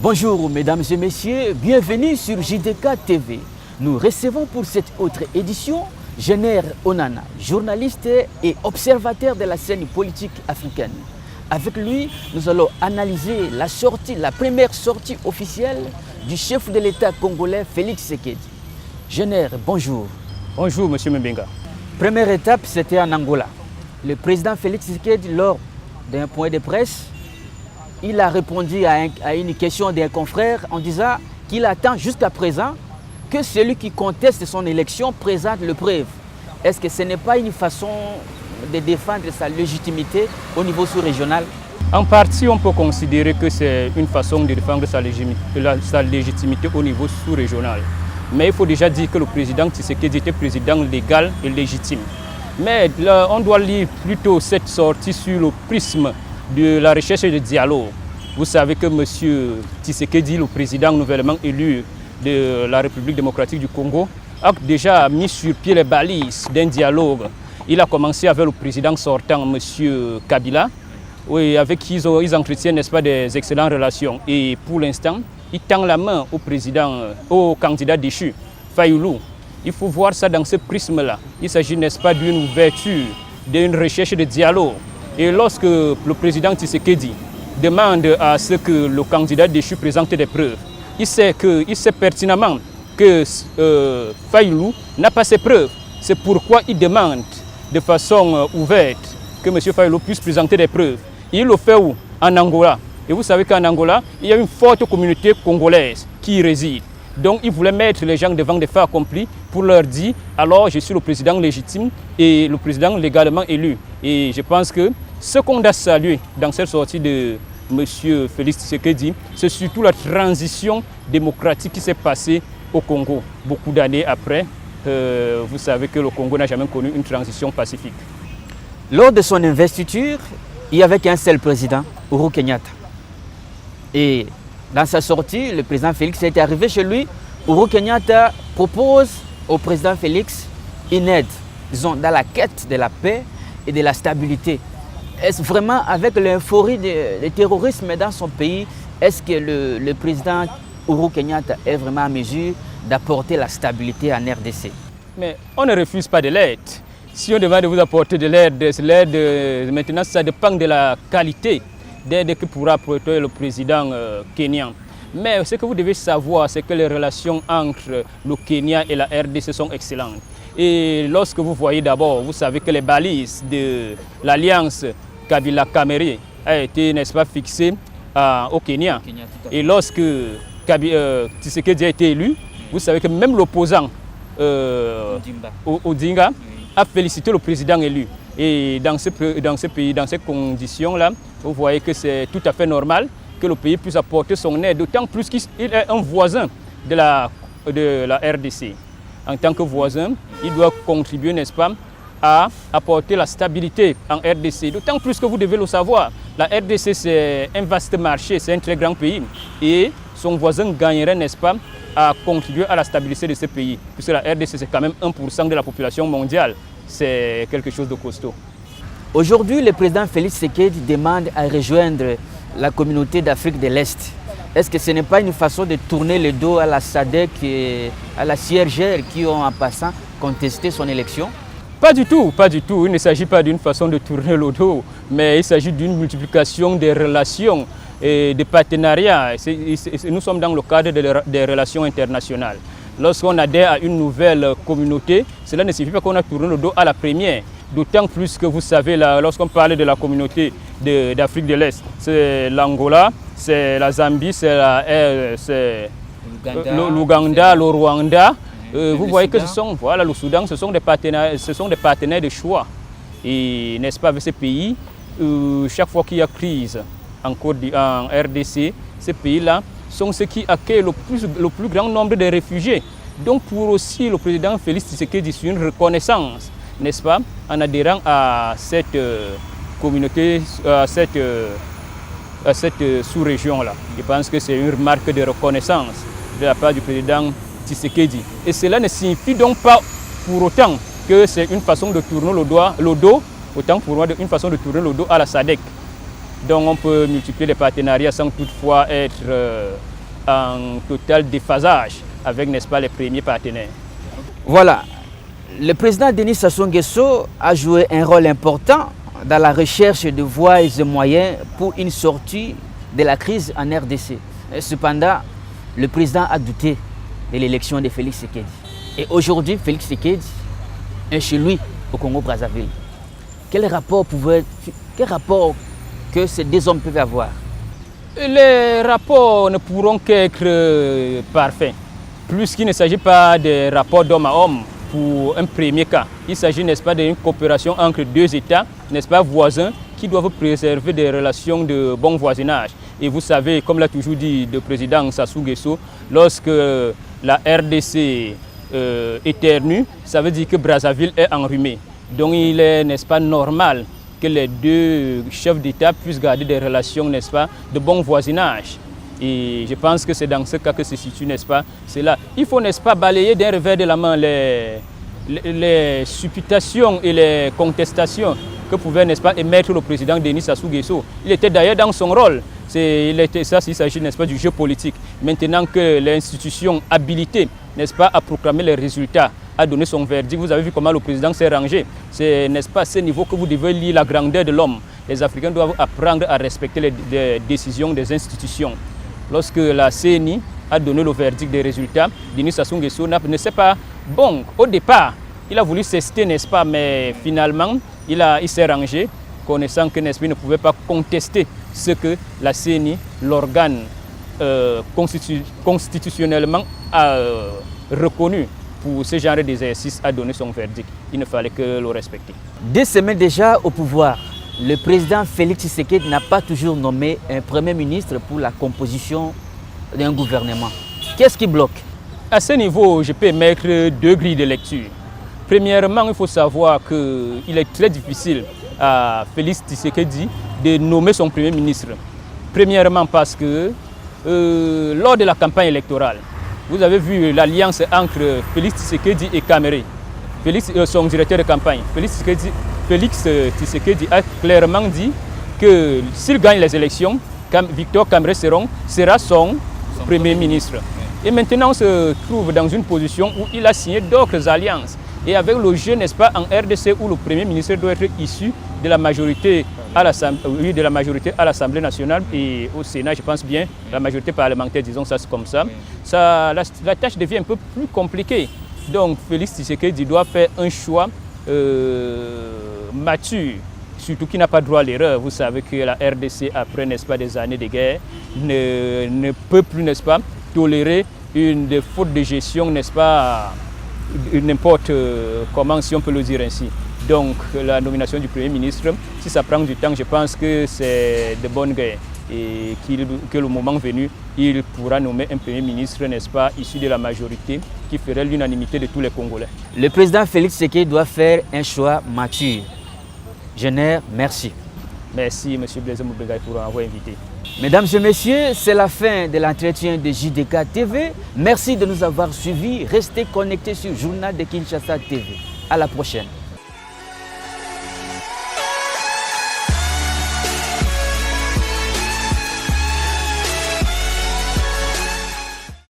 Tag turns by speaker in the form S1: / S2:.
S1: Bonjour mesdames et messieurs, bienvenue sur JDK TV. Nous recevons pour cette autre édition Jenner Onana, journaliste et observateur de la scène politique africaine. Avec lui, nous allons analyser la première sortie officielle du chef de l'État congolais Félix Tshisekedi. Jenner, bonjour.
S2: Bonjour monsieur Mbenga.
S1: Première étape, c'était en Angola. Le président Félix Tshisekedi, lors d'un point de presse, il a répondu à une question d'un confrère en disant qu'il attend jusqu'à présent que celui qui conteste son élection présente le preuve. Est-ce que ce n'est pas une façon de défendre sa légitimité au niveau sous-régional?
S2: En partie, on peut considérer que c'est une façon de défendre sa légitimité au niveau sous-régional. Mais il faut déjà dire que le président Tshisekedi était président légal et légitime. Mais là, on doit lire plutôt cette sortie sur le prisme de la recherche et du dialogue. Vous savez que M. Tshisekedi, le président nouvellement élu de la République démocratique du Congo, a déjà mis sur pied les balises d'un dialogue. Il a commencé avec le président sortant, M. Kabila, oui, avec qui ils entretiennent, n'est-ce pas, des excellentes relations. Et pour l'instant, il tend la main au candidat déchu, Fayoulou. Il faut voir ça dans ce prisme-là. Il s'agit, n'est-ce pas, d'une ouverture, d'une recherche de dialogue. Et lorsque le président Tshisekedi demande à ce que le candidat déchu présente des preuves, il sait pertinemment que Fayoulou n'a pas ses preuves. C'est pourquoi il demande de façon ouverte que M. Fayoulou puisse présenter des preuves. Et il le fait où? En Angola. Et vous savez qu'en Angola, il y a une forte communauté congolaise qui y réside. Donc il voulait mettre les gens devant des faits accomplis pour leur dire alors je suis le président légitime et le président légalement élu. Et je pense que ce qu'on a salué dans cette sortie de M. Félix Tshisekedi, c'est surtout la transition démocratique qui s'est passée au Congo. Beaucoup d'années après, vous savez que le Congo n'a jamais connu une transition pacifique.
S1: Lors de son investiture, il n'y avait qu'un seul président, Uhuru Kenyatta. Et dans sa sortie, le président Félix est arrivé chez lui. Uhuru Kenyatta propose au président Félix une aide, disons, dans la quête de la paix et de la stabilité. Est-ce vraiment avec l'euphorie du terrorisme dans son pays, est-ce que le président Uhuru Kenyatta est vraiment à mesure d'apporter la stabilité en RDC?
S2: Mais on ne refuse pas de l'aide. Si on demande de vous apporter de l'aide, maintenant ça dépend de la qualité d'aide que pourra apporter le président kenyan. Mais ce que vous devez savoir, c'est que les relations entre le Kenya et la RDC sont excellentes. Et lorsque vous voyez d'abord, vous savez que les balises de l'alliance Kabila-Kamere a été, n'est-ce pas, fixée au Kenya. Et lorsque Tshisekedi a été élu, vous savez que même l'opposant Odinga a félicité le président élu. Et dans ce pays, dans ces conditions-là, vous voyez que c'est tout à fait normal que le pays puisse apporter son aide, d'autant plus qu'il est un voisin de la RDC. En tant que voisin, il doit contribuer, n'est-ce pas, à apporter la stabilité en RDC. D'autant plus que vous devez le savoir, la RDC c'est un vaste marché, c'est un très grand pays. Et son voisin gagnerait, n'est-ce pas, à contribuer à la stabilité de ce pays. Puisque la RDC c'est quand même 1% de la population mondiale. C'est quelque chose de costaud.
S1: Aujourd'hui, le président Félix Tshisekedi demande à rejoindre la communauté d'Afrique de l'Est. Est-ce que ce n'est pas une façon de tourner le dos à la SADC et à la CIRGL qui ont en passant contesté son élection?
S2: Pas du tout, pas du tout. Il ne s'agit pas d'une façon de tourner le dos, mais il s'agit d'une multiplication des relations et des partenariats. Nous sommes dans le cadre des relations internationales. Lorsqu'on adhère à une nouvelle communauté, cela ne signifie pas qu'on a tourné le dos à la première. D'autant plus que vous savez, lorsqu'on parle de la communauté d'Afrique de l'Est, c'est l'Angola, c'est la Zambie, c'est l'Ouganda, le Rwanda. Vous voyez que le Soudan, ce sont des partenaires de choix. Et n'est-ce pas, avec ces pays, chaque fois qu'il y a crise en RDC, ces pays-là sont ceux qui accueillent le plus grand nombre de réfugiés. Donc pour aussi le président Félix Tshisekedi, c'est une reconnaissance, n'est-ce pas, en adhérant à cette communauté, à cette sous-région-là. Je pense que c'est une marque de reconnaissance de la part du président Tshisekedi. Et cela ne signifie donc pas pour autant que c'est une façon de tourner le dos, autant pour moi une façon de tourner le dos à la SADC. Donc on peut multiplier les partenariats sans toutefois être en total déphasage avec, n'est-ce pas, les premiers partenaires.
S1: Voilà, le président Denis Sassou Nguesso a joué un rôle important dans la recherche de voies et de moyens pour une sortie de la crise en RDC. Cependant, le président a douté de l'élection de Félix Tshisekedi. Et aujourd'hui, Félix Tshisekedi est chez lui au Congo-Brazzaville. Quel rapport que ces deux hommes peuvent avoir?
S2: Les rapports ne pourront qu'être parfaits, puisqu'il ne s'agit pas de rapports d'homme à homme pour un premier cas. Il s'agit, n'est-ce pas, d'une coopération entre deux États, n'est-ce pas, voisins, qui doivent préserver des relations de bon voisinage. Et vous savez, comme l'a toujours dit le président Sassou Nguesso, lorsque la RDC éternue, ça veut dire que Brazzaville est enrhumée. Donc il est, n'est-ce pas, normal que les deux chefs d'État puissent garder des relations, n'est-ce pas, de bon voisinage. Et je pense que c'est dans ce cas que se situe, n'est-ce pas, c'est là. Il faut, n'est-ce pas, balayer d'un revers de la main les supputations et les contestations que pouvait, n'est-ce pas, émettre le président Denis Sassou Nguesso. Il était d'ailleurs dans son rôle. Il s'agit, n'est-ce pas, du jeu politique. Maintenant que l'institution habilitée, n'est-ce pas, à proclamer les résultats, a donné son verdict, vous avez vu comment le président s'est rangé. C'est, n'est-ce pas, à ce niveau que vous devez lire la grandeur de l'homme. Les Africains doivent apprendre à respecter les décisions des institutions. Lorsque la CENI a donné le verdict des résultats, Denis Sassou Nguesso ne sait pas. Bon, au départ, il a voulu s'ester, n'est-ce pas, mais finalement, il s'est rangé, connaissant que, n'est-ce pas, il ne pouvait pas contester ce que la CENI, l'organe constitutionnellement a reconnu pour ce genre d'exercice, a donné son verdict. Il ne fallait que le respecter.
S1: 2 semaines déjà au pouvoir, le président Félix Tshisekedi n'a pas toujours nommé un premier ministre pour la composition d'un gouvernement. Qu'est-ce qui bloque?
S2: À ce niveau, je peux mettre 2 grilles de lecture. Premièrement, il faut savoir qu'il est très difficile à Félix Tshisekedi de nommer son premier ministre. Premièrement parce que lors de la campagne électorale, vous avez vu l'alliance entre Félix Tshisekedi et Kamere, son directeur de campagne. Félix Tshisekedi a clairement dit que s'il gagne les élections, Victor Kamere sera son premier ministre. Et maintenant, on se trouve dans une position où il a signé d'autres alliances. Et avec le jeu, n'est-ce pas, en RDC, où le Premier ministre doit être issu de la majorité à l'Assemblée nationale et au Sénat, je pense bien, la majorité parlementaire, disons ça comme ça, la tâche devient un peu plus compliquée. Donc Félix Tshisekedi doit faire un choix mature, surtout qu'il n'a pas droit à l'erreur. Vous savez que la RDC, après, n'est-ce pas, des années de guerre, ne peut plus, n'est-ce pas, tolérer une faute de gestion, n'est-ce pas, n'importe comment, si on peut le dire ainsi. Donc la nomination du Premier ministre, si ça prend du temps, je pense que c'est de bonne guerre et que le moment venu, il pourra nommer un Premier ministre, n'est-ce pas, issu de la majorité, qui ferait l'unanimité de tous les Congolais.
S1: Le président Félix Tshisekedi doit faire un choix mature. Jenner, merci.
S2: Merci, M. Blaise Moubegaï, pour m'avoir invité.
S1: Mesdames et messieurs, c'est la fin de l'entretien de JDK TV. Merci de nous avoir suivis. Restez connectés sur Journal de Kinshasa TV. À la prochaine.